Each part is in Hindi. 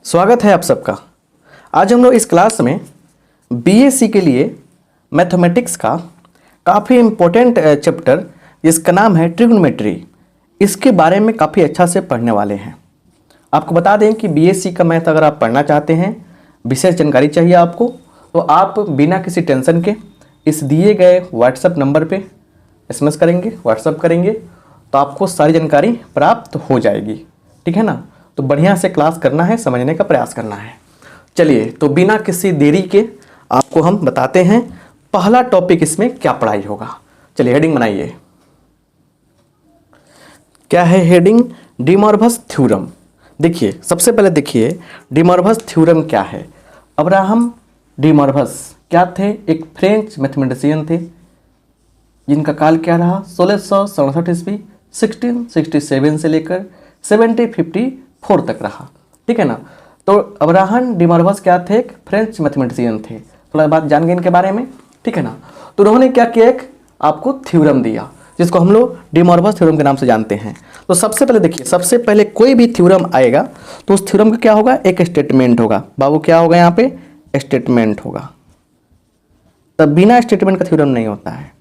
स्वागत है आप सबका। आज हम लोग इस क्लास में बीएससी के लिए मैथमेटिक्स का काफ़ी इम्पोर्टेंट चैप्टर जिसका नाम है ट्रिग्नोमेट्री, इसके बारे में काफ़ी अच्छा से पढ़ने वाले हैं। आपको बता दें कि बीएससी का मैथ अगर आप पढ़ना चाहते हैं, विशेष जानकारी चाहिए आपको, तो आप बिना किसी टेंशन के इस दिए गए व्हाट्सएप नंबर पे एसएमएस करेंगे, व्हाट्सएप करेंगे तो आपको सारी जानकारी प्राप्त हो जाएगी। ठीक है ना। तो बढ़िया से क्लास करना है, समझने का प्रयास करना है। चलिए तो बिना किसी देरी के आपको हम बताते हैं पहला टॉपिक इसमें क्या पढ़ाई होगा। चलिए हेडिंग बनाइए। क्या है हेडिंग? D Morbius theorem. देखिए सबसे पहले देखिए डी मॉर्बियस थ्योरम क्या है। अब्राहम डी मॉर्बियस क्या थे? एक फ्रेंच मैथमेटिशियन थे जिनका काल क्या रहा? 1667 ईस्वी 1667 से लेकर 1754 तक रहा। ठीक है ना। तो अब्राहम डी मॉर्बियस क्या थे? एक फ्रेंच मैथमेटिशियन थे। थोड़ा बात जान गए इनके बारे में। ठीक है ना। तो उन्होंने क्या किया, एक आपको थ्योरम दिया जिसको हम लोग डी मॉर्बियस थ्योरम के नाम से जानते हैं। तो सबसे पहले देखिए, सबसे पहले कोई भी थ्योरम आएगा तो उस थ्योरम का क्या होगा? एक स्टेटमेंट होगा। बाबू क्या होगा यहाँ पे? स्टेटमेंट होगा। तब बिना स्टेटमेंट का थ्योरम नहीं होता है।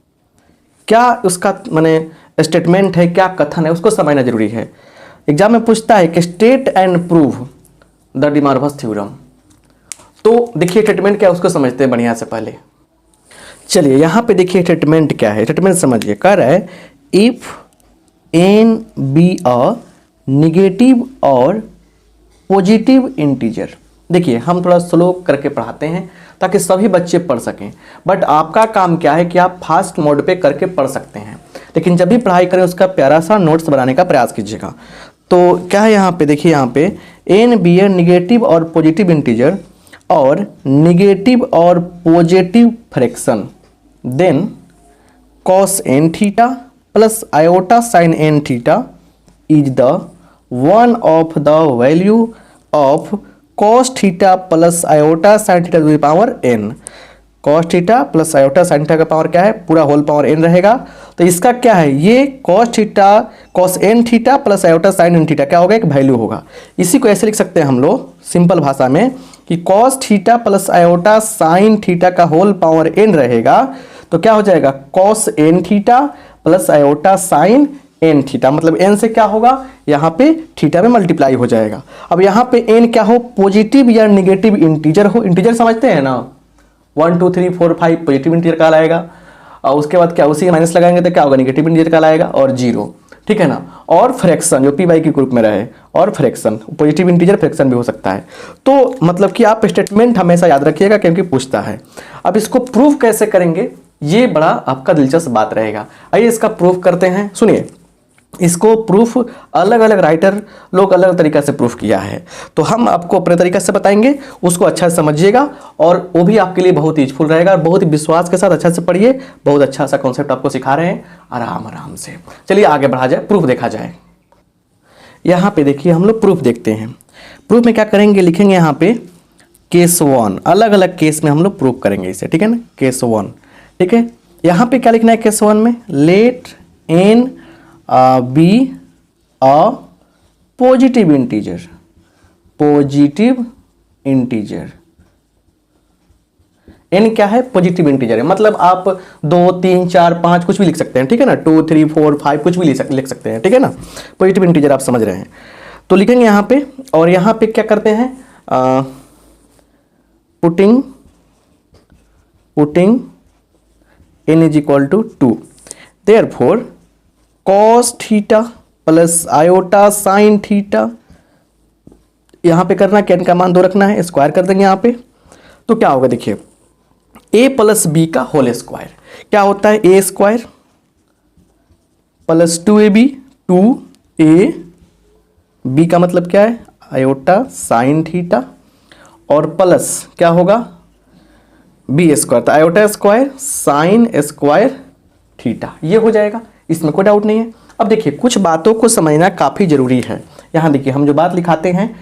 क्या उसका माने स्टेटमेंट है, क्या कथन है, उसको समझना जरूरी है। एग्जाम में पूछता है कि state and prove the D Morbius theorem. तो देखिए स्टेटमेंट क्या है उसको समझते हैं बढ़िया से पहले। चलिए यहाँ पे देखिए स्टेटमेंट क्या है। स्टेटमेंट समझिए, कह रहा है if n be a negative और पॉजिटिव इंटीजर। देखिए हम थोड़ा स्लो करके पढ़ाते हैं ताकि सभी बच्चे पढ़ सकें, बट आपका काम क्या है कि आप फास्ट मोड पे करके पढ़ सकते हैं, लेकिन जब भी पढ़ाई करें उसका प्यारा सा नोट्स बनाने का प्रयास कीजिएगा। तो क्या है यहाँ पे? देखिए यहाँ पे एन बी ए निगेटिव और पॉजिटिव इंटीजर और निगेटिव और positive fraction, then cos n theta plus iota sine n theta is the one of the value of cos theta plus iota sine theta to the power n. Cos theta plus iota sine theta का पावर क्या है? पूरा होल पावर एन रहेगा। तो इसका क्या है? ये cos theta cos n theta plus iota sine n theta क्या होगा? एक वैल्यू होगा। इसी को ऐसे लिख सकते हैं हम लोग सिंपल भाषा में कि cos theta plus iota sine theta का होल पावर एन रहेगा। तो क्या हो जाएगा? Cos n theta plus iota sine n theta, मतलब एन से क्या होगा? यहाँ पे थीटा में मल्टीप्लाई हो जाएगा। अब यहाँ पे एन क्या हो? पॉजिटिव या निगेटिव इंटीजर हो। इंटीजर समझते हैं ना, 1 2 3 4 5 पॉजिटिव इंटीजर का आएगा, और उसके बाद क्या उसी माइनस लगाएंगे तो क्या होगा? निगेटिव इंटीजर का आएगा, और जीरो। ठीक है ना। और फ्रैक्शन जो पी वाई के ग्रुप में रहे, और फ्रैक्शन पॉजिटिव इंटीजर फ्रैक्शन भी हो सकता है। तो मतलब कि आप स्टेटमेंट हमेशा याद रखिएगा क्योंकि पूछता है। अब इसको प्रूफ कैसे करेंगे ये बड़ा आपका दिलचस्प बात रहेगा। आइए इसका प्रूफ करते हैं। सुनिए, इसको प्रूफ अलग अलग राइटर लोग अलग तरीका से प्रूफ किया है, तो हम आपको अपने तरीके से बताएंगे, उसको अच्छा से समझिएगा और वो भी आपके लिए बहुत यूजफुल रहेगा। और बहुत ही विश्वास के साथ अच्छा से पढ़िए, बहुत अच्छा सा कॉन्सेप्ट आपको सिखा रहे हैं आराम आराम से। चलिए आगे बढ़ा जाए, प्रूफ देखा जाए। यहाँ पे देखिए हम लोग प्रूफ देखते हैं। प्रूफ में क्या करेंगे? लिखेंगे यहाँ पे केस 1, अलग अलग केस में हम लोग प्रूफ करेंगे इसे। ठीक है ना, केस 1। ठीक है, यहाँ पे क्या लिखना है केस 1 में? Let n be a positive integer. Positive integer, n क्या है? पॉजिटिव इंटीजर है। मतलब आप 2 3 4 5 कुछ भी लिख सकते हैं। ठीक है ना, 2 3 4 5 कुछ भी लिख सकते हैं। ठीक है ना, पॉजिटिव इंटीजर आप समझ रहे हैं। तो लिखेंगे यहाँ पे, और यहाँ पे क्या करते हैं? Putting n is equal to 2, therefore cos theta plus iota sine theta, यहां पे करना क्या? n का मान 2 रखना है, स्क्वायर कर देंगे यहाँ पे। तो क्या होगा? देखिए a प्लस बी का होल स्क्वायर क्या होता है? a square plus 2ab, 2ab का मतलब क्या है? आयोटा साइन थीटा, और प्लस क्या होगा? बी स्क्वायर, तो iota square sine square theta, ये हो जाएगा। इसमें कोई डाउट नहीं है। अब देखिए कुछ बातों को समझना काफ़ी ज़रूरी है। यहाँ देखिए हम जो बात लिखाते हैं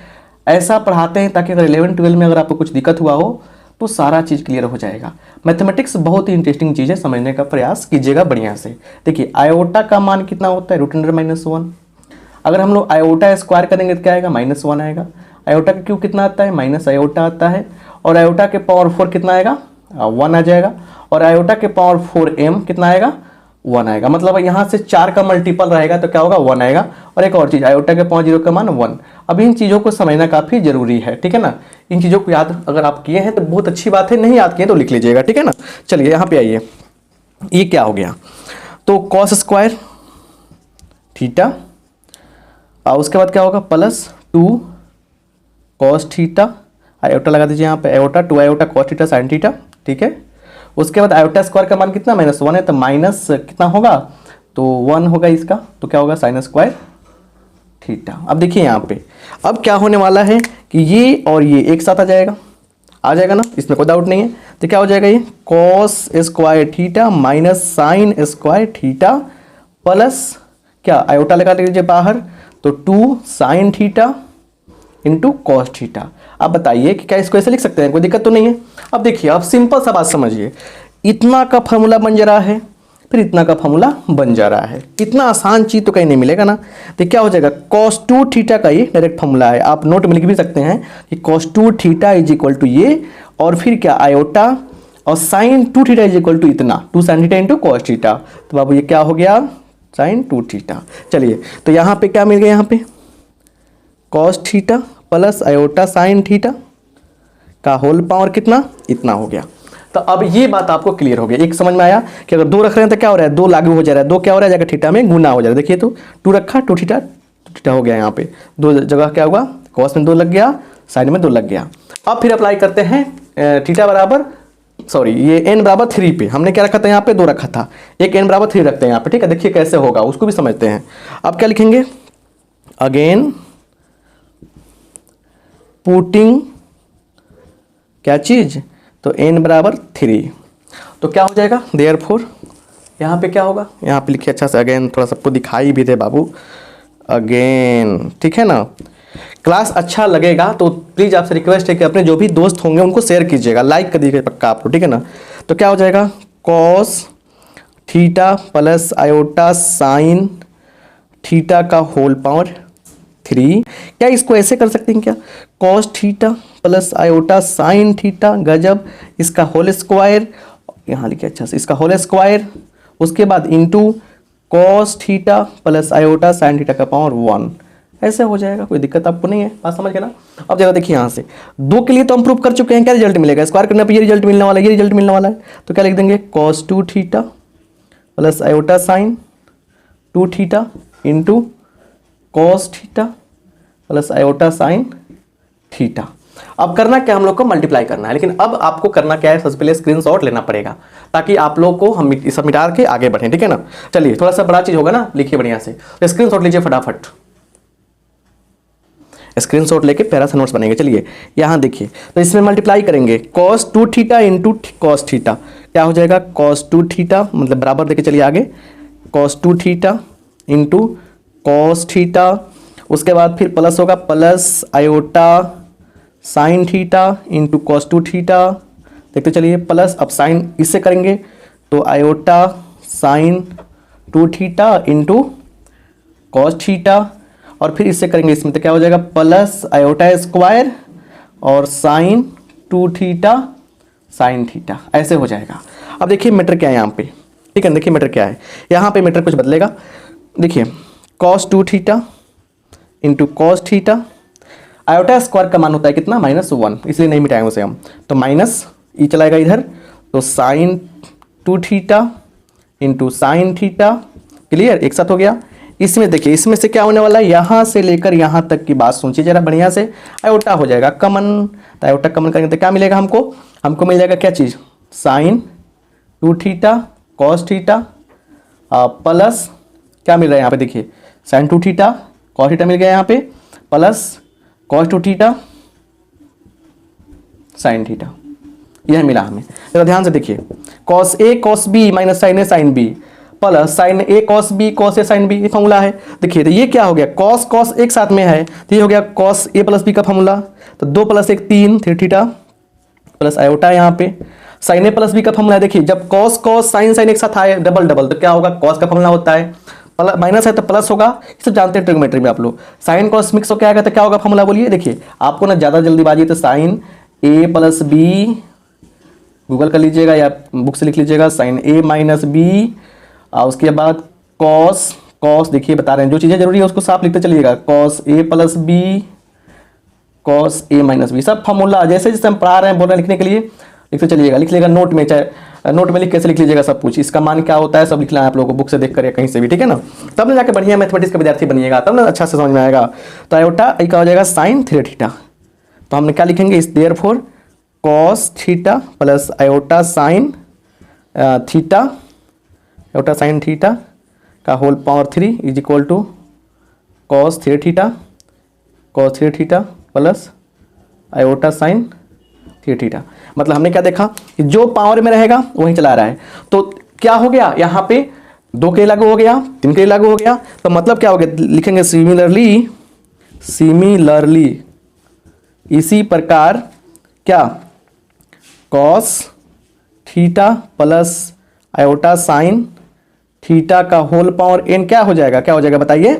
ऐसा पढ़ाते हैं ताकि अगर 11 12 में अगर आपको कुछ दिक्कत हुआ हो तो सारा चीज़ क्लियर हो जाएगा। मैथमेटिक्स बहुत ही इंटरेस्टिंग चीज़ है, समझने का प्रयास कीजिएगा बढ़िया से। देखिए आयोटा का मान कितना होता है? √1। अगर हम लोग आयोटा स्क्वायर करेंगे तो क्या आएगा? -1 आएगा। आयोटा का क्यूब कितना आता है, माइनस आयोटा आता है, और आयोटा के पावर 4 कितना आएगा, 1 आ जाएगा, और आयोटा के पावर 4m कितना आएगा, 1 आएगा। मतलब यहाँ से 4 का मल्टीपल रहेगा तो क्या होगा, 1 आएगा। और एक और चीज़, आयोटा के पावर 0 का मान 1। अब इन चीज़ों को समझना काफ़ी जरूरी है, ठीक है ना। इन चीज़ों को याद अगर आप किए हैं तो बहुत अच्छी बात है, नहीं याद किए तो लिख लीजिएगा, ठीक है ना। चलिए यहाँ पे आइए, ये क्या हो गया, तो कॉस स्क्वायर थीटा, और उसके बाद क्या होगा, प्लस 2 कॉस थीटा, आयोटा लगा दीजिए यहाँ पे, iota 2 iota cos theta sine theta, ठीक है। उसके बाद आयोटा स्क्वायर का मान कितना, -1 है, तो माइनस कितना होगा, तो 1 होगा इसका, तो क्या होगा, साइन स्क्वायर थीटा। अब देखिए यहाँ पे अब क्या होने वाला है कि ये और ये एक साथ आ जाएगा ना, इसमें कोई डाउट नहीं है। तो क्या हो जाएगा, ये cos square theta minus sign square theta plus क्या, आयोटा लगा लीजिए बाहर, तो 2 sine theta into cos theta. आप बताइए कि क्या इसको ऐसे लिख सकते हैं, कोई दिक्कत तो नहीं है। अब देखिए, आप सिंपल सा बात समझिए, इतना का फॉर्मूला बन जा रहा है, फिर इतना का फॉर्मूला बन जा रहा है, इतना आसान चीज़ तो कहीं नहीं मिलेगा ना। तो क्या हो जाएगा, cos 2 थीटा का ये डायरेक्ट फॉर्मूला है, आप नोट में लिख भी सकते हैं कि cos 2 theta is equal to ये, और फिर क्या आयोटा, और sine 2 theta is equal to इतना, 2 sine theta into cos theta. तो बाबू ये क्या हो गया, साइन 2 थीटा। चलिए तो यहाँ पे क्या मिल गया, यहाँ पे cos theta plus iota sine theta का होल पावर कितना, इतना हो गया। तो अब ये बात आपको क्लियर हो गया, एक समझ में आया कि अगर 2 रख रहे हैं तो क्या हो रहा है, 2 लागू हो जा रहा है, 2 क्या हो रहा है, जाकर थीटा में गुना हो जा रहा है। देखिए तो 2 रखा, 2 थीटा हो गया, यहाँ पे 2 जगह क्या हुआ, कॉस में 2 लग गया, साइन में 2 लग गया। अब फिर अप्लाई करते हैं थीटा बराबर, सॉरी ये n बराबर 3 पे, हमने क्या रखा था, यहाँ पे 2 रखा था, एक n बराबर 3 रखते हैं यहाँ पे, ठीक है। देखिए कैसे होगा उसको भी समझते हैं। अब क्या लिखेंगे, अगेन पुटिंग क्या चीज, तो n बराबर 3, तो क्या हो जाएगा, देयरफॉर यहाँ पे क्या होगा, यहाँ पे लिखिए अच्छा से, अगेन थोड़ा सबको दिखाई भी दे बाबू, अगेन, ठीक है ना। क्लास अच्छा लगेगा तो प्लीज़ आपसे रिक्वेस्ट है कि अपने जो भी दोस्त होंगे उनको शेयर कीजिएगा, लाइक कर दीजिएगा पक्का आप लोग, ठीक है ना। तो क्या हो जाएगा, cos theta plus iota sine theta का होल पावर 3, क्या इसको ऐसे कर सकते हैं क्या, cos theta plus iota sine theta, गजब, इसका होल स्क्वायर, यहाँ लिखिए अच्छा से, इसका होल स्क्वायर, उसके बाद into cos theta plus iota sine theta का पावर 1, ऐसे हो जाएगा, कोई दिक्कत आपको नहीं है, बात समझ गए ना। अब जरा देखिए यहाँ से 2 के लिए तो हम प्रूव कर चुके हैं, क्या रिजल्ट मिलेगा, स्क्वायर करने पर ये रिजल्ट मिलने वाला है, ये रिजल्ट मिलने वाला है। तो क्या लिख देंगे, cos 2 theta plus iota sign 2 theta into cos theta plus iota sine theta. अब करना क्या, हम लोग को मल्टीप्लाई करना है, लेकिन अब आपको करना क्या है, सबसे पहले स्क्रीनशॉट लेना पड़ेगा ताकि आप लोग को हम सब मिटा के आगे बढ़ें, ठीक है ना। चलिए थोड़ा सा बड़ा चीज होगा ना, लिखिए बढ़िया से, तो स्क्रीनशॉट लीजिए फटाफट, स्क्रीनशॉट लेके प्यारा सा नोट्स बनेंगे। चलिए यहाँ देखिए, तो इसमें मल्टीप्लाई करेंगे, cos 2 theta into cos theta, क्या हो जाएगा, cos 2 थीटा, मतलब बराबर देके चलिए आगे, cos 2 theta into cos theta, उसके बाद फिर प्लस होगा, plus iota sine theta into cos 2 theta, देखते चलिए प्लस, अब साइन इससे करेंगे तो iota sine 2 theta into cos theta, और फिर इससे करेंगे इसमें तो क्या हो जाएगा, प्लस आयोटा स्क्वायर और साइन 2 थीटा साइन थीटा, ऐसे हो जाएगा। अब देखिए मैटर क्या है यहाँ पे, ठीक है, देखिए मैटर क्या है, यहाँ पे मैटर कुछ बदलेगा, देखिए cos 2 theta into cos theta, iota square का मान होता है कितना, -1, इसलिए नहीं मिटाएंगे उसे हम, तो माइनस ई चलाएगा इधर, तो sine 2 theta into sine theta, clear, एक साथ हो गया। इसमें देखिए, इसमें से क्या होने वाला है, यहाँ से लेकर यहाँ तक की बात सोचिए जरा बढ़िया से, आयोटा हो जाएगा कमन, तो आयोटा कमन करेंगे तो क्या मिलेगा हमको मिल जाएगा क्या चीज़, sine 2 theta cos theta plus क्या मिल रहा है यहाँ पे, देखिए साइन 2 थीटा कॉस थीटा मिल गया यहाँ पे, plus cos 2 theta sine theta, यह मिला हमें। तो ध्यान से देखिए, cos A cos B minus sine A sine B plus sine A cos B cos A sine B, ये फॉर्मूला है। देखिए तो ये क्या हो गया, कॉस कॉस एक साथ में है, तो ये हो गया कॉस ए प्लस बी का फॉर्मूला, तो 2 + 1 3 3 थीटा प्लस आयोटा यहाँ पे साइन ए प्लस बी का फॉर्मूला है। देखिए जब कॉस कॉस साइन साइन एक साथ आए डबल डबल तो क्या होगा, कॉस का फॉर्मूला होता है माइनस है तो प्लस होगा, ये सब जानते हैं ट्रिग्नोमेट्री में आप लोग। साइन कॉस मिक्स हो क्या आएगा तो क्या होगा फॉर्मूला बोलिए। देखिए आपको ना ज़्यादा जल्दीबाजी तो साइन ए प्लस बी गूगल कर लीजिएगा या बुक से लिख लीजिएगा, साइन ए माइनस बी, और उसके बाद कॉस, कॉस देखिए बता रहे हैं जो चीज़ें जरूरी है उसको साफ लिखते चलिएगा, cos A plus B cos A minus B, सब फॉर्मूला जैसे जैसे हम पढ़ा रहे हैं बोल रहे हैं लिखने के लिए लिखते चलिएगा। लिख लीजिएगा नोट में, चाहे नोट में लिख कैसे लिख लीजिएगा सब कुछ, इसका मान क्या होता है सब लिखना है आप लोगों को बुक से देख कर या कहीं से भी, ठीक है ना। तब ना जाके बढ़िया मैथमेटिक्स का विद्यार्थी बनिएगा, तब ना अच्छा से समझ में आएगा। तो आयोटा का हो जाएगा साइन थीटा, तो हमने क्या लिखेंगे इस therefore cos theta plus iota sine theta, iota sine theta का whole power 3 is equal to cos 3 theta, cos 3 theta plus iota sine 3 theta. मतलब हमने क्या देखा कि जो पावर में रहेगा वही चला रहा है। तो क्या हो गया यहाँ पे 2 के लिए लागू हो गया, 3 के लिए लागू हो गया, तो मतलब क्या हो गया लिखेंगे सिमिलरली, सिमिलरली इसी प्रकार क्या cos theta plus iota sine theta का होल पावर n क्या हो जाएगा, क्या हो जाएगा बताइए।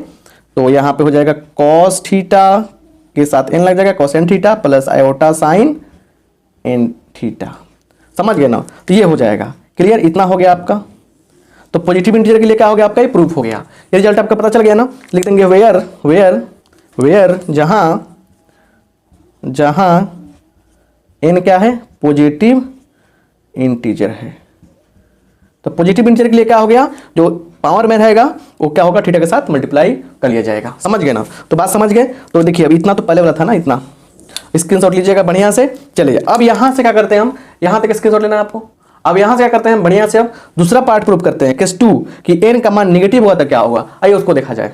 तो यहाँ पे हो जाएगा कॉस थीटा के साथ n लग जाएगा, cos n theta plus iota sign n theta, समझ गए ना। तो ये हो जाएगा क्लियर, इतना हो गया आपका। तो पॉजिटिव इंटीजर के लिए क्या हो गया आपका, ये प्रूफ हो गया, ये रिजल्ट आपका पता चल गया ना। लिख देंगे वेयर वेयर वेयर जहाँ जहाँ n क्या है पॉजिटिव इंटीजर है। तो पॉजिटिव इंटीजर के लिए क्या हो गया, जो पावर में रहेगा वो क्या होगा थीटा के साथ मल्टीप्लाई कर लिया जाएगा, समझ गए ना। तो बात समझ गए। तो देखिए अब इतना तो पहले वाला था ना, इतना स्क्रीनशॉट लीजिएगा बढ़िया से। चलिए अब यहाँ से क्या करते हैं हम, यहाँ तक स्क्रीनशॉट लेना है आपको। अब यहाँ से क्या करते हैं बढ़िया से, अब दूसरा पार्ट प्रूव करते हैं केस 2 कि n का मान निगेटिव हुआ तो क्या होगा, आइए उसको देखा जाए।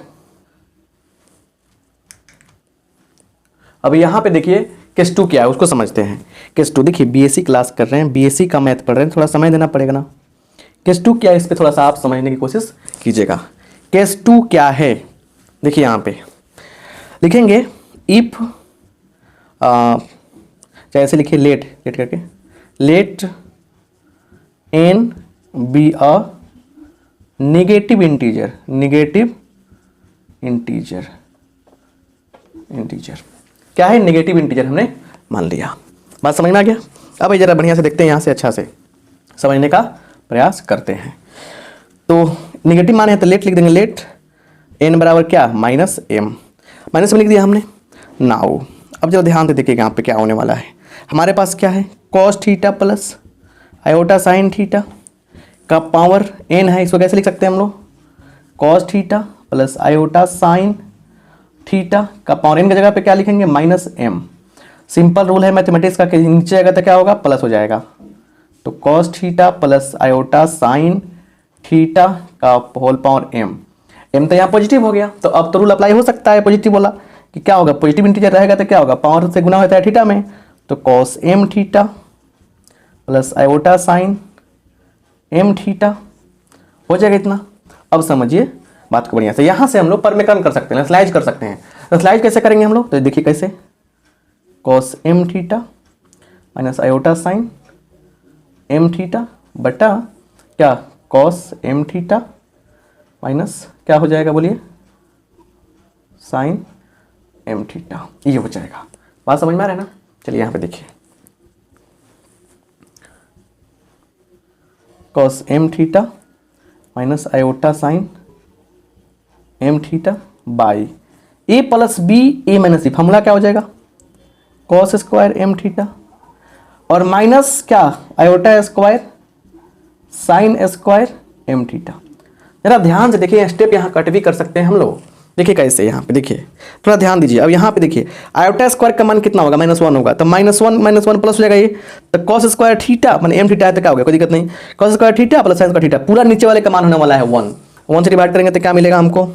अब यहाँ पे देखिए केस 2 क्या है उसको समझते हैं। केस 2 देखिए बीएससी क्लास कर रहे हैं, बीएससी का मैथ पढ़ रहे हैं, थोड़ा समय देना पड़ेगा ना। केस 2 क्या है इस पर थोड़ा सा आप समझने की कोशिश कीजिएगा। केस 2 क्या है देखिए यहाँ पे लिखेंगे इफ चाहे ऐसे लिखिए लेट लेट करके, let n be a negative integer, negative integer, integer क्या है नेगेटिव इंटीजर हमने मान लिया। बात समझ में आ गया। अब जरा बढ़िया से देखते हैं, यहाँ से अच्छा से समझने का प्रयास करते हैं। तो नेगेटिव मान है तो लेट लिख देंगे, लेट n बराबर क्या माइनस m, माइनस में लिख दिया हमने। नाउ अब जरा ध्यान से देखिएगा यहाँ पे क्या होने वाला है। हमारे पास क्या है cos theta plus iota sine theta का पावर n है, इसको कैसे लिख सकते हैं हम लोग, cos theta plus iota sine theta का पावर n की जगह पे क्या लिखेंगे माइनस m। सिंपल रूल है मैथमेटिक्स का कि नीचे आएगा तो क्या होगा प्लस हो जाएगा। तो cos theta plus iota sine theta का होल पावर m, m तो यहाँ पॉजिटिव हो गया, तो अब तो रूल अप्लाई हो सकता है पॉजिटिव वाला कि क्या होगा पॉजिटिव इंटीजर रहेगा तो क्या होगा पावर से गुना होता है थीटा में, तो cos m theta plus iota sine m theta हो जाएगा इतना। अब समझिए बात को बढ़िया से, यहाँ से हम लोग परमेकरण कर सकते हैं, स्लाइज कर सकते हैं। तो स्लाइज कैसे करेंगे हम लोग, तो देखिए कैसे, cos m theta minus iota sine m theta बटा क्या कॉस m थीटा माइनस क्या हो जाएगा बोलिए साइन m थीटा, ये हो जाएगा। बात समझ में आ रहा है ना। चलिए यहाँ पे देखिए cos m theta minus iota sine m theta by a plus b a minus c, formula क्या हो जाएगा कॉस स्क्वायर m थीटा और माइनस क्या iota square sine square m theta. जरा ध्यान से देखिए स्टेप यहाँ कट भी कर सकते हैं हम लोग, देखिए कैसे यहाँ पे देखिए थोड़ा ध्यान दीजिए। अब यहाँ पे देखिए आयोटा स्क्वायर का मान कितना होगा -1 होगा, तो -1 प्लस हो जाएगा ये, तो कॉस स्क्वायर थीटा मैंने m थीटा है तो क्या होगा कोई दिक्कत नहीं, cos square theta plus sine square theta, पूरा नीचे वाले का मान होने वाला है 1 से डिवाइड करेंगे तो क्या मिलेगा हमको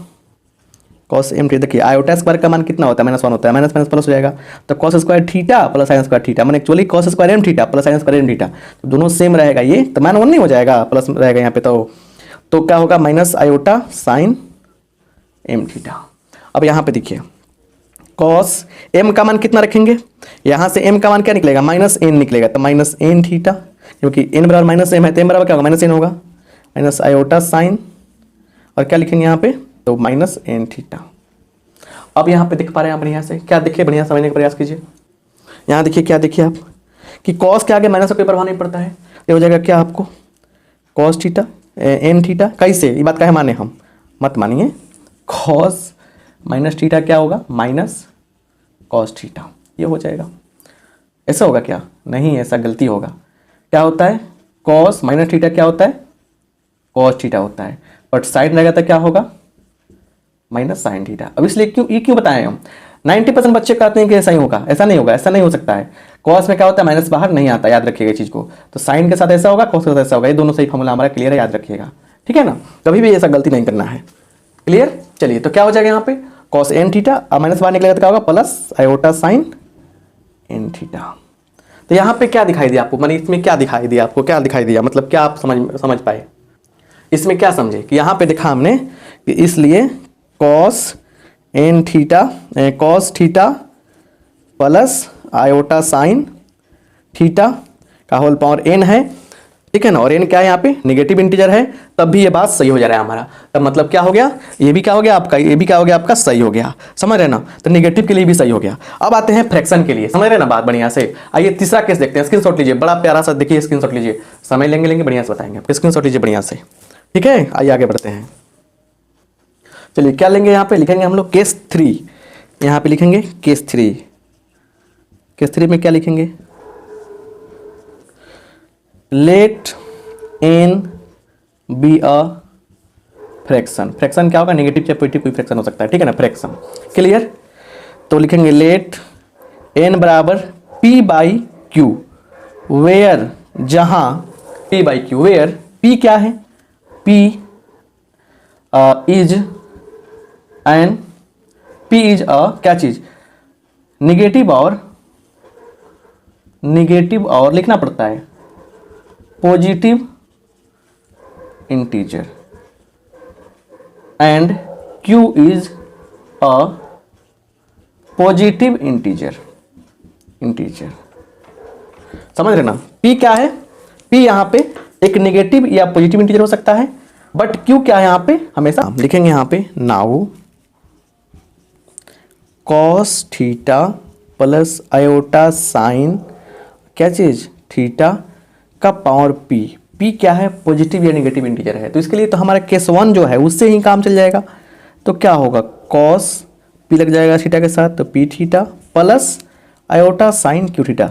कॉस m थीटा। देखिए आयोटा स्क्वायर का मान कितना होता है -1 होता है, माइनस माइनस प्लस हो जाएगा, तो cos square theta plus sine square theta मैंने actually cos square m theta plus sine square m theta, तो दोनों सेम रहेगा, ये तो मान 1 नहीं हो जाएगा प्लस रहेगा यहाँ पे, तो क्या होगा minus iota sine m theta. अब यहाँ पे देखिए कॉस m का मान कितना रखेंगे, यहाँ से m का मान क्या निकलेगा -n निकलेगा, तो -n थीटा, क्योंकि n बराबर -m है तो m बराबर क्या होगा -n होगा, माइनस आयोटा साइन और क्या लिखेंगे यहाँ पे, तो माइनस एन थीटा। अब यहाँ पे दिख पा रहे हैं आप बढ़िया से, क्या देखिए, बढ़िया समझने का प्रयास कीजिए। यहाँ देखिए, क्या देखिए आप कि कॉस के आगे माइनस का कोई प्रभाव नहीं पड़ता है, ये हो जाएगा क्या आपको, कॉस थीटा एन थीटा। कैसे, ये बात का है माने हम, मत मानिए, कॉस माइनस थीटा क्या होगा, माइनस कॉस थीटा, ये हो जाएगा। ऐसा होगा क्या, नहीं, ऐसा गलती होगा। क्या होता है, कॉस माइनस थीटा क्या होता है, कॉस थीटा होता है, बट साइन रहेगा तो क्या होगा, माइनस साइन थीटा। अब इसलिए क्यों, ये क्यों बताएं हम, 90% बच्चे कहते हैं कि ऐसा ही होगा, ऐसा नहीं होगा, ऐसा नहीं हो सकता है। कॉस में क्या होता है, माइनस बाहर नहीं आता, याद रखिएगा इस चीज को। तो साइन के साथ ऐसा होगा, कॉस के साथ ऐसा होगा, ये दोनों सही फॉर्मूला हमारा क्लियर है, याद रखिएगा, ठीक है ना, कभी भी ऐसा गलती नहीं करना है। क्लियर, चलिए तो क्या हो जाएगा यहाँ पे, कॉस एन थीटा, अब माइनस बाहर निकलेगा तो क्या होगा, plus iota sine n theta. तो यहाँ पे क्या दिखाई दिया आपको, मानी इसमें क्या दिखाई दिया आपको, क्या दिखाई दिया, मतलब क्या आप समझ पाए इसमें, क्या समझे कि यहाँ पे देखा हमने कि इसलिए cos n theta, cos theta plus iota sine theta का होल पावर एन है, ठीक है ना, और एन क्या है यहाँ पे, नेगेटिव इंटीजर है, तब भी ये बात सही हो जा रहा है हमारा। तब मतलब क्या हो गया, ये भी क्या हो गया आपका, ये भी क्या हो गया आपका, सही हो गया, समझ रहे ना, तो नेगेटिव के लिए भी सही हो गया। अब आते हैं फ्रैक्शन के लिए, समझ रहे ना बात बढ़िया से। आइए तीसरा केस देखते हैं, स्क्रीनशॉट लीजिए, बड़ा प्यारा सा देखिए, स्क्रीनशॉट लीजिए, समय लेंगे बढ़िया से बताएंगे आपको, स्क्रीनशॉट लीजिए बढ़िया से, ठीक है। आइए आगे बढ़ते हैं, चलिए क्या लेंगे, यहाँ पे लिखेंगे हम लोग केस 3, यहाँ पे लिखेंगे केस 3। केस 3 में क्या लिखेंगे, let n be a fraction. Fraction क्या होगा, नेगेटिव या पॉजिटिव कोई फ्रैक्शन हो सकता है, ठीक है ना, फ्रैक्शन। क्लियर, तो लिखेंगे लेट एन बराबर पी बाई क्यू, वेयर, जहां p by q, where p क्या है, p is and p is a क्या चीज, निगेटिव, और लिखना पड़ता है positive integer, and q is a positive integer. समझ रहे ना, p क्या है, p यहां पे एक नेगेटिव या पॉजिटिव इंटीजर हो सकता है, बट q क्या है यहां पे, हमेशा लिखेंगे यहां पे, now cos theta plus iota sign क्या चीज, थीटा का पावर p क्या है, पॉजिटिव या नेगेटिव इंटीजर है। तो इसके लिए तो हमारा केस 1 जो है उससे ही काम चल जाएगा। तो क्या होगा, कॉस p लग जाएगा थीटा के साथ, तो p theta plus iota sign q theta,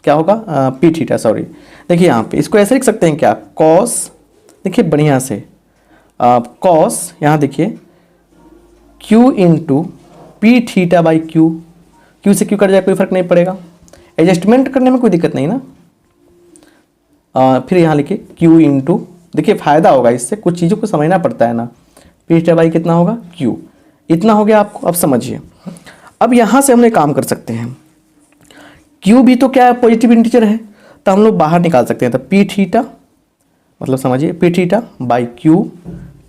क्या होगा, p थीटा, सॉरी। देखिए यहाँ पे इसको ऐसे लिख सकते हैं क्या, कॉस, देखिए बढ़िया से, कॉस यहाँ देखिए q into P theta by Q, Q से क्यू कट जाए कोई फर्क नहीं पड़ेगा, एडजस्टमेंट करने में कोई दिक्कत नहीं ना। फिर यहाँ लिखिए q इंटू, देखिए फायदा होगा इससे, कुछ चीज़ों को समझना पड़ता है ना, पी थीटा बाई कितना होगा, q, इतना हो गया आपको। अब समझिए, अब यहाँ से हम लोग काम कर सकते हैं, q भी तो क्या है, पॉजिटिव इंटीजर है, तो हम लोग बाहर निकाल सकते हैं। तो पी थीटा, मतलब समझिए P theta by Q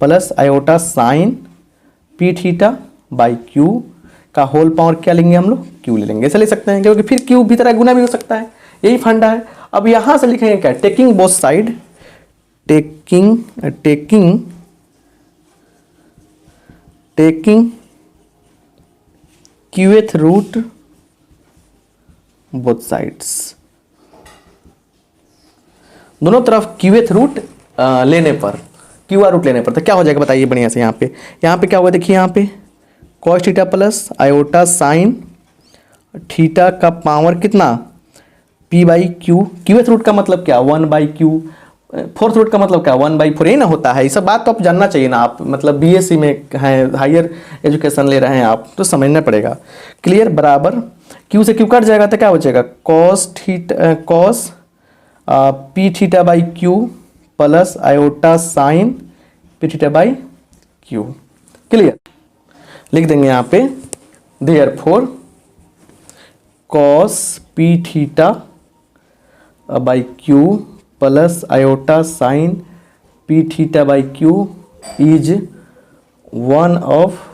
plus iota sign P theta by Q का होल पावर क्या लेंगे हम लोग, q ले लेंगे, ऐसे ले सकते हैं, क्योंकि फिर q भी तरह गुना भी हो सकता है, यही फंडा है। अब यहां से लिखेंगे क्या, taking both side, taking qth root both sides, दोनों तरफ qth रूट लेने पर, qr रूट लेने पर, तो क्या हो जाएगा बताइए बढ़िया से। यहाँ पे क्या होगा, देखिए यहाँ पे cos theta plus iota sine theta का पावर कितना, p by q, qth root का मतलब क्या, 1 बाई क्यू, फोर्थ रूट का मतलब क्या, 1/4 ही ना होता है। ये सब बात तो आप जानना चाहिए ना, आप मतलब बीएससी में हैं, हायर एजुकेशन ले रहे हैं आप, तो समझना पड़ेगा। क्लियर, बराबर क्यू से क्यू कट जाएगा तो क्या हो जाएगा, cos P theta by Q plus iota sign P theta by Q. Clear, लिख देंगे यहाँ पे therefore cos P theta by Q plus iota sign P theta by Q is one of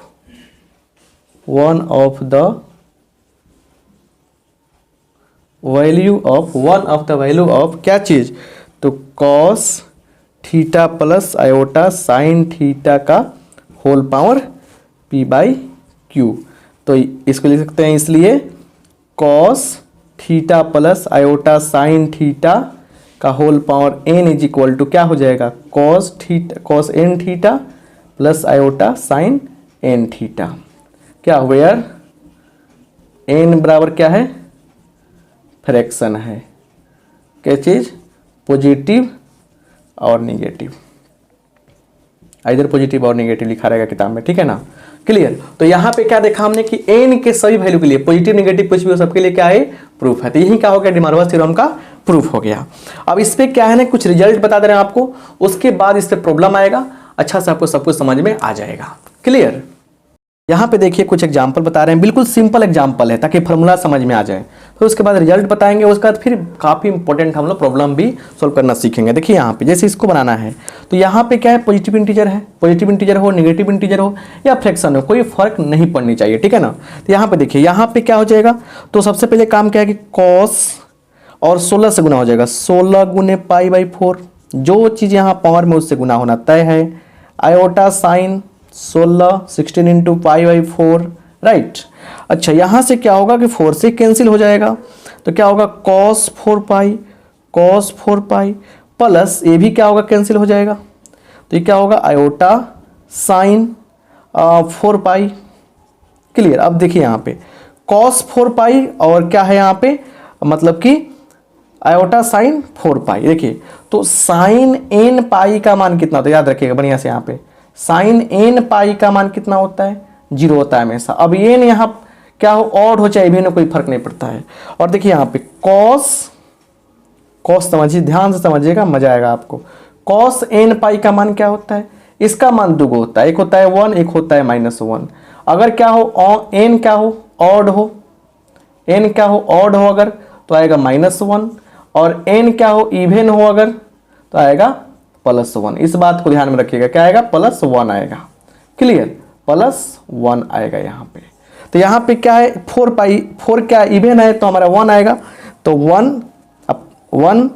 the value of क्या चीज, तो cos theta plus iota sine theta का होल पावर p/q। तो इसको लिख सकते हैं इसलिए cos theta plus iota sine theta का whole power n is equal to क्या हो जाएगा, cos n theta plus iota sign n theta. क्या हुआ यार, n बराबर क्या है, फ्रैक्शन है, क्या चीज, पॉजिटिव और निगेटिव, इधर पॉजिटिव और निगेटिव लिखा रहेगा किताब में, ठीक है ना, क्लियर। तो यहाँ पे क्या देखा हमने कि n के सभी वैल्यू के लिए पॉजिटिव निगेटिव कुछ भी हो सबके लिए क्या है, प्रूफ है। तो यही क्या हो गया, डिमॉर्फस थ्योरम का प्रूफ हो गया। अब इस पे क्या है ना, कुछ रिजल्ट बता दे रहे हैं आपको, उसके बाद इस पे प्रॉब्लम आएगा, अच्छा से आपको सब कुछ समझ में आ जाएगा, क्लियर। यहाँ पे देखिए कुछ एग्जाम्पल बता रहे हैं, बिल्कुल सिंपल एग्जाम्पल है ताकि फॉर्मूला समझ में आ जाए। तो उसके बाद रिजल्ट बताएंगे, उसके बाद फिर काफ़ी इंपॉर्टेंट हम लोग प्रॉब्लम भी सोल्व करना सीखेंगे। देखिए यहाँ पे जैसे इसको बनाना है तो यहाँ पे क्या है, पॉजिटिव इंटीजर है, पॉजिटिव इंटीजर हो, नेगेटिव इंटीजर हो या फ्रैक्शन हो, कोई फर्क नहीं पड़नी चाहिए, ठीक है ना। तो यहाँ पे देखिए यहाँ पे क्या हो जाएगा, तो सबसे पहले काम क्या है कि कॉस और 16 से गुना हो जाएगा, 16 गुने π/4, जो चीज़ यहाँ पावर में उससे गुना होना तय है। Iota sine 16 into π/4, right. अच्छा यहाँ से क्या होगा कि 4 से कैंसिल हो जाएगा, तो क्या होगा cos 4π प्लस ये भी क्या होगा, कैंसिल हो जाएगा, तो ये क्या होगा आयोटा साइन 4π, क्लियर। अब देखिए यहाँ पे cos 4π और क्या है यहाँ पे, मतलब कि आयोटा साइन 4π। देखिए तो साइन n पाई का मान कितना होता है, याद रखिएगा बढ़िया से, यहाँ पे साइन n पाई का मान कितना होता है, 0 होता है हमेशा। अब ये यहाँ क्या हो, ऑड हो चाहे इवन, कोई फर्क नहीं पड़ता है। और देखिए यहाँ पे कॉस समझिए, ध्यान से समझिएगा, मजा आएगा आपको। कॉस n पाई का मान क्या होता है, इसका मान दुगो होता है, एक होता है 1, एक होता है -1। अगर क्या हो n क्या हो, ऑड हो, n क्या हो ऑड हो अगर, तो आएगा -1, और n क्या हो इवन हो अगर, तो आएगा +1। इस बात को ध्यान में रखिएगा, क्या आएगा, +1 आएगा, क्लियर, +1 आएगा यहाँ पे। तो यहाँ पे क्या है, 4 क्या इवन है तो हमारा 1 आएगा, तो 1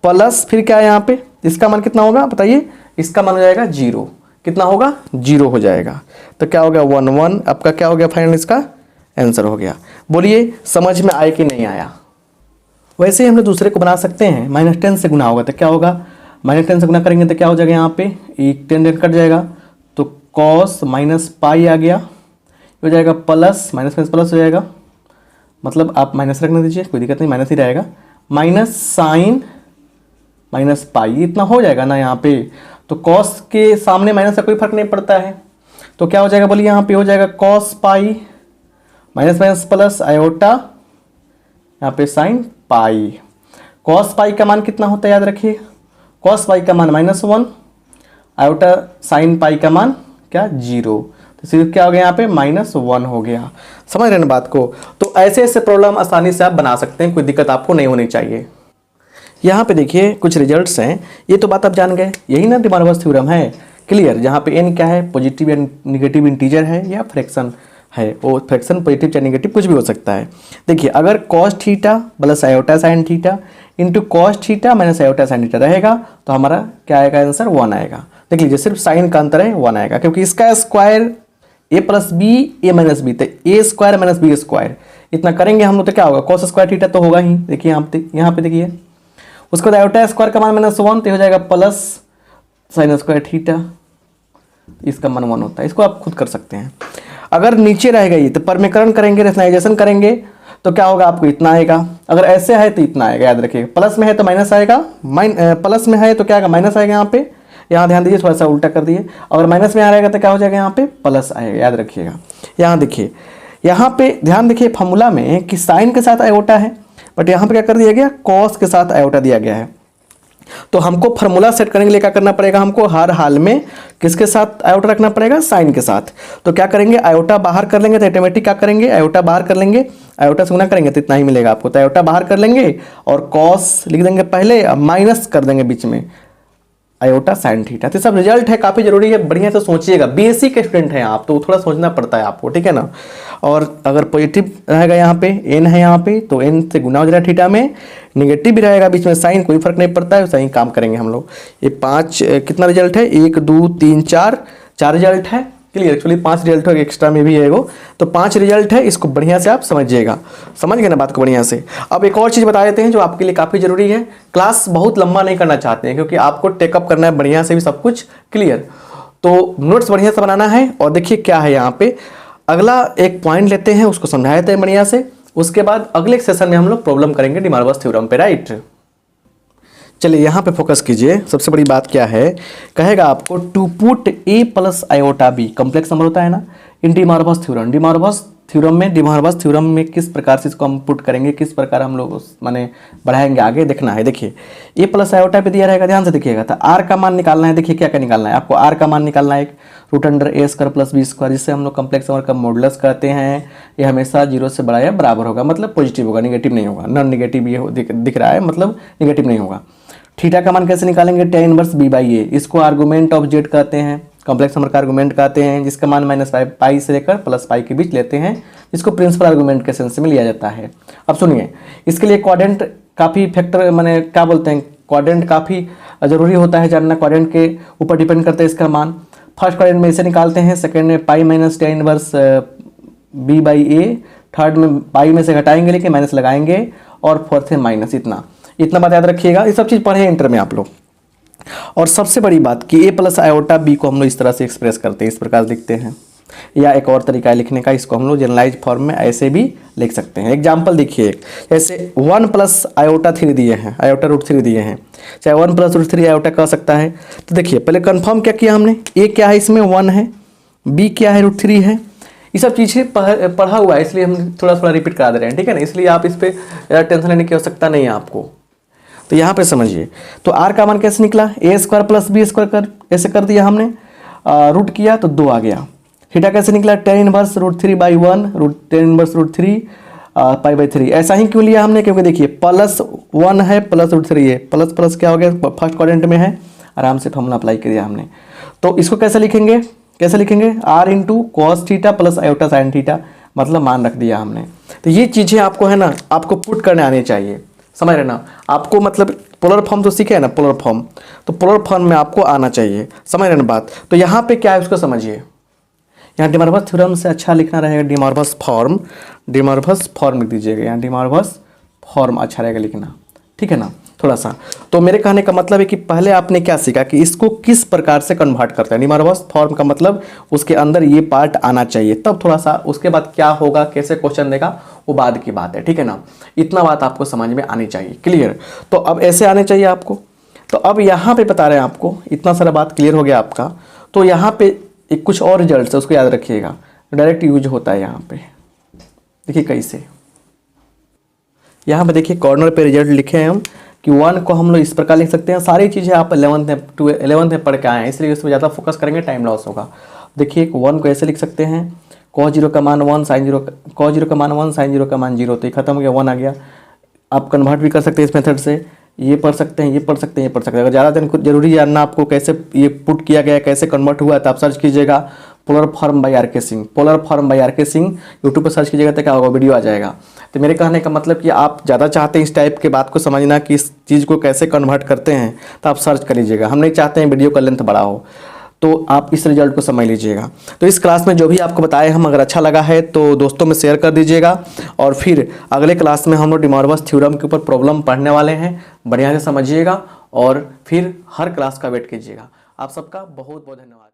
प्लस फिर क्या है यहाँ पे, इसका मान कितना होगा बताइए, इसका मान हो जाएगा 0, कितना होगा 0 हो जाएगा। तो क्या हो गया 1 आपका क्या हो गया, फाइनल इसका आंसर हो गया। बोलिए समझ में आया कि नहीं आया। वैसे ही हम लोग दूसरे को बना सकते हैं, -10 से गुना होगा तो क्या होगा, -10 से गुना करेंगे तो क्या हो जाएगा, यहाँ पे एक 10 कट जाएगा, तो cos -π आ गया, हो जाएगा प्लस माइनस प्लस हो जाएगा, मतलब आप माइनस रखने दीजिए, कोई दिक्कत नहीं, माइनस ही रहेगा, माइनस साइन -π, इतना हो जाएगा ना यहाँ पे। तो cos के सामने माइनस का कोई फर्क नहीं पड़ता है, तो क्या हो जाएगा बोलिए, यहाँ पे हो जाएगा cos π माइनस प्लस आयोटा यहाँ पे साइन π। cos π का मान कितना होता है याद रखिए, cos π का मान -1, आयोटा साइन π का मान क्या 0, तो सिर्फ क्या हो गया यहाँ पे -1 हो गया। समझ रहे हैं बात को। तो ऐसे ऐसे प्रॉब्लम आसानी से आप बना सकते हैं, कोई दिक्कत आपको नहीं होनी चाहिए। यहाँ पे देखिए कुछ रिजल्ट्स हैं, ये तो बात आप जान गए, यही ना डिमॉर्फस थ्योरम है, क्लियर। जहाँ पे n क्या है, पॉजिटिव या निगेटिव इंटीजर है या फ्रैक्शन है, वो फ्रैक्शन पॉजिटिव या निगेटिव कुछ भी हो सकता है। देखिए अगर cos theta plus iota sine theta into cos theta minus iota sine theta रहेगा तो हमारा क्या आएगा आंसर, 1 आएगा। देख लीजिए सिर्फ साइन का अंतर है, 1 आएगा, क्योंकि इसका square a plus b a minus b, तो a square minus b square इतना करेंगे हम लोग तो क्या होगा, cos स्क्वायर थीटा तो होगा ही। देखिए यहाँ पे देखिए, उसके बाद आयोटा स्क्वायर का मान -1 तो हो जाएगा प्लस साइन स्क्वायर थीटा, इसका मान 1 होता है। इसको आप खुद कर सकते हैं। अगर नीचे रहेगा ये तो परमीकरण करेंगे, रेशनलाइजेशन करेंगे तो क्या होगा, आपको इतना आएगा। अगर ऐसे है तो इतना आएगा, याद रखिएगा। प्लस में है तो माइनस आएगा, प्लस में है तो क्या आएगा, माइनस आएगा। यहाँ पे यहाँ ध्यान दीजिए, थोड़ा सा उल्टा कर दिए। अगर माइनस में आ रहेगा तो क्या हो जाएगा, यहाँ पे प्लस आएगा, याद रखिएगा। यहाँ देखिए, यहाँ पे ध्यान देखिए फॉर्मूला में कि साइन के साथ आयोटा है, बट यहाँ पे क्या कर दिया गया, कॉस के साथ आयोटा दिया गया है। तो हमको फार्मूला सेट करने के लिए क्या करना पड़ेगा, हमको हर हाल में किसके साथ आयोटा रखना पड़ेगा, साइन के साथ। तो क्या करेंगे, आयोटा बाहर कर लेंगे तो ऑटोमेटिक क्या करेंगे, आयोटा बाहर कर लेंगे, आयोटा से गुना करेंगे तो इतना ही मिलेगा आपको। तो आयोटा बाहर कर लेंगे और कॉस लिख देंगे पहले, माइनस कर देंगे बीच में आयोटा साइन थीटा। तो सब रिजल्ट है, काफ़ी जरूरी है, बढ़िया से सोचिएगा। बेसिक स्टूडेंट हैं आप तो थोड़ा सोचना पड़ता है आपको, ठीक है ना। और अगर पॉजिटिव रहेगा यहाँ पे n है यहाँ पे, तो n से गुना हो जाएगा थीटा में, निगेटिव भी रहेगा बीच में साइन, कोई फर्क नहीं पड़ता है, सही काम करेंगे हम लोग। ये 5 कितना रिजल्ट है, 1 2 3 4 रिजल्ट है। क्लियर। एक्चुअली 5 रिजल्ट है, एक्स्ट्रा में भी है वो, तो 5 रिजल्ट है, इसको बढ़िया से आप समझिएगा। समझ गए ना बात को बढ़िया से। अब एक और चीज़ बता देते हैं जो आपके लिए काफ़ी ज़रूरी है। क्लास बहुत लंबा नहीं करना चाहते हैं क्योंकि आपको टेकअप करना है बढ़िया से भी सब कुछ, क्लियर। तो नोट्स बढ़िया से बनाना है। और देखिए क्या है यहाँ पे, अगला एक पॉइंट लेते हैं, उसको समझाए थे बढ़िया से। उसके बाद अगले सेशन में हम लोग प्रॉब्लम करेंगे डी मॉर्गन थ्योरम पे, राइट। चलिए यहाँ पे फोकस कीजिए। सबसे बड़ी बात क्या है, कहेगा आपको to put a plus iota b, complex number होता है ना, in De Morgan theorem. De Morgan theorem में किस प्रकार से इसको हम पुट करेंगे, किस प्रकार हम लोग माने बढ़ाएंगे आगे, देखना है। देखिए a प्लस आयोटा पे दिया रहेगा, ध्यान से देखिएगा। तो r का मान निकालना है। देखिए क्या क्या निकालना है आपको, r का मान निकालना है root under a square plus b square, जिससे हम लोग कॉम्प्लेक्स नंबर का मॉडुलस कहते हैं। ये हमेशा 0 से बड़ा या बराबर होगा, मतलब पॉजिटिव होगा, निगेटिव नहीं होगा। नॉन निगेटिव ये दिख रहा है, मतलब निगेटिव नहीं होगा। थीटा का मान कैसे निकालेंगे, tan इनवर्स b बाई ए, इसको आर्गूमेंट ऑफ z कहते हैं, कॉम्प्लेक्स नंबर का आर्गूमेंट कहते हैं, जिसका मान माइनस पाई से लेकर प्लस पाई के बीच लेते हैं, जिसको प्रिंसिपल आर्गूमेंट के सेंस में लिया जाता है। अब सुनिए, इसके लिए क्वाड्रेंट काफ़ी फैक्टर माने क्या बोलते हैं, क्वाड्रेंट काफ़ी ज़रूरी होता है जानना। क्वाड्रेंट के ऊपर डिपेंड करता है इसका मान। फर्स्ट क्वाड्रेंट में इसे निकालते हैं, सेकेंड में pi minus tan inverse b by A, third में पाई में से घटाएंगे लेकिन माइनस लगाएंगे, और फोर्थ में माइनस। इतना बात याद रखिएगा, ये सब चीज़ पढ़े इंटर में आप लोग। और सबसे बड़ी बात कि a प्लस आयोटा b को हम लोग इस तरह से एक्सप्रेस करते हैं, इस प्रकार लिखते हैं। या एक और तरीका है लिखने का, इसको हम लोग जनरलाइज फॉर्म में ऐसे भी लिख सकते हैं। एग्जाम्पल देखिए, जैसे 1 प्लस आयोटा 3 दिए हैं, आयोटा रूट 3 दिए हैं, चाहे 1 प्लस रूट 3 आयोटा कह सकता है। तो देखिए पहले कन्फर्म क्या किया हमने, a क्या है इसमें 1 है, b क्या है रूट 3 है। ये सब चीज़ें पढ़ा हुआ है, इसलिए हम थोड़ा रिपीट करा दे रहे हैं, ठीक है ना। इसलिए आप इस पर टेंशन लेने की आवश्यकता नहीं है आपको। तो यहाँ पे समझिए, तो r का मान कैसे निकला, a square plus b square ऐसे कर दिया हमने, रूट किया तो 2 आ गया। थीटा कैसे निकला, tan inverse root 3 by 1, tan inverse root 3 pi by 3। ऐसा ही क्यों लिया हमने, क्योंकि देखिए प्लस 1 है प्लस रूट 3 है, प्लस प्लस क्या हो गया, फर्स्ट क्वाड्रेंट में है, आराम से फॉर्मूला अप्लाई कर दिया हमने। तो इसको कैसे लिखेंगे, r into cos theta plus iota sine theta, मतलब मान रख दिया हमने। तो ये चीज़ें आपको है ना, आपको पुट करने आनी चाहिए, समझ रहे ना। आपको मतलब पोलर फॉर्म तो सीखे है ना, पोलर फॉर्म, तो पोलर फॉर्म में आपको आना चाहिए, समझ रहे ना बात। तो यहाँ पे क्या है उसको समझिए। यहाँ डी मॉर्गन थ्योरम से अच्छा लिखना रहेगा डी मॉर्गन फॉर्म लिख दीजिएगा, यहाँ डी मॉर्गन फॉर्म अच्छा रहेगा लिखना, ठीक है ना थोड़ा सा। तो मेरे कहने का मतलब है कि पहले आपने क्या सीखा कि इसको किस प्रकार से कन्वर्ट करते हैं। डी मॉर्गन फॉर्म का मतलब उसके अंदर ये पार्ट आना चाहिए, तब थोड़ा सा उसके बाद क्या होगा, कैसे क्वेश्चन देगा, वो बाद की बात है, ठीक है ना। इतना बात आपको समझ में आनी चाहिए, क्लियर। तो अब ऐसे आने चाहिए आपको। तो अब यहाँ पे बता रहे हैं आपको, इतना सारा बात क्लियर हो गया आपका। तो यहाँ पे एक कुछ और रिजल्ट है, उसको याद रखिएगा, डायरेक्ट यूज होता है यहाँ पे। देखिए कैसे, यहाँ पे देखिए कॉर्नर पे रिजल्ट लिखे हैं हम कि 1 को हम लोग इस प्रकार लिख सकते हैं। सारी चीज़ें आप 11th में पढ़ के आए हैं, इसलिए इस पर ज़्यादा फोकस करेंगे, टाइम लॉस होगा। देखिए 1 को ऐसे लिख सकते हैं, cos 0 का मान 1 sin 0, cos 0 का मान 1 sin 0 का मान 0, तो ये खत्म हो गया, 1 आ गया। आप कन्वर्ट भी कर सकते हैं इस मेथड से, ये पढ़ सकते हैं, ये पढ़ सकते हैं, ये पढ़ सकते हैं। अगर ज़्यादा दिन जरूरी जानना आपको कैसे ये पुट किया गया, कैसे कन्वर्ट हुआ, तो आप सर्च कीजिएगा polar form by R K. Singh, polar form by R K. Singh YouTube पर सर्च कीजिएगा तो क्या होगा, वीडियो आ जाएगा। तो मेरे कहने का मतलब कि आप ज़्यादा चाहते हैं इस टाइप के बात को समझना कि इस चीज़ को कैसे कन्वर्ट करते हैं, तो आप सर्च कर लीजिएगा। हम नहीं चाहते हैं वीडियो का लेंथ बड़ा हो, तो आप इस रिजल्ट को समझ लीजिएगा। तो इस क्लास में जो भी आपको बताए हम, अगर अच्छा लगा है तो दोस्तों में शेयर कर दीजिएगा। और फिर अगले क्लास में हम लोग डी मॉर्गन थ्योरम के ऊपर प्रॉब्लम पढ़ने वाले हैं, बढ़िया से समझिएगा और फिर हर क्लास का वेट कीजिएगा। आप सबका बहुत बहुत धन्यवाद।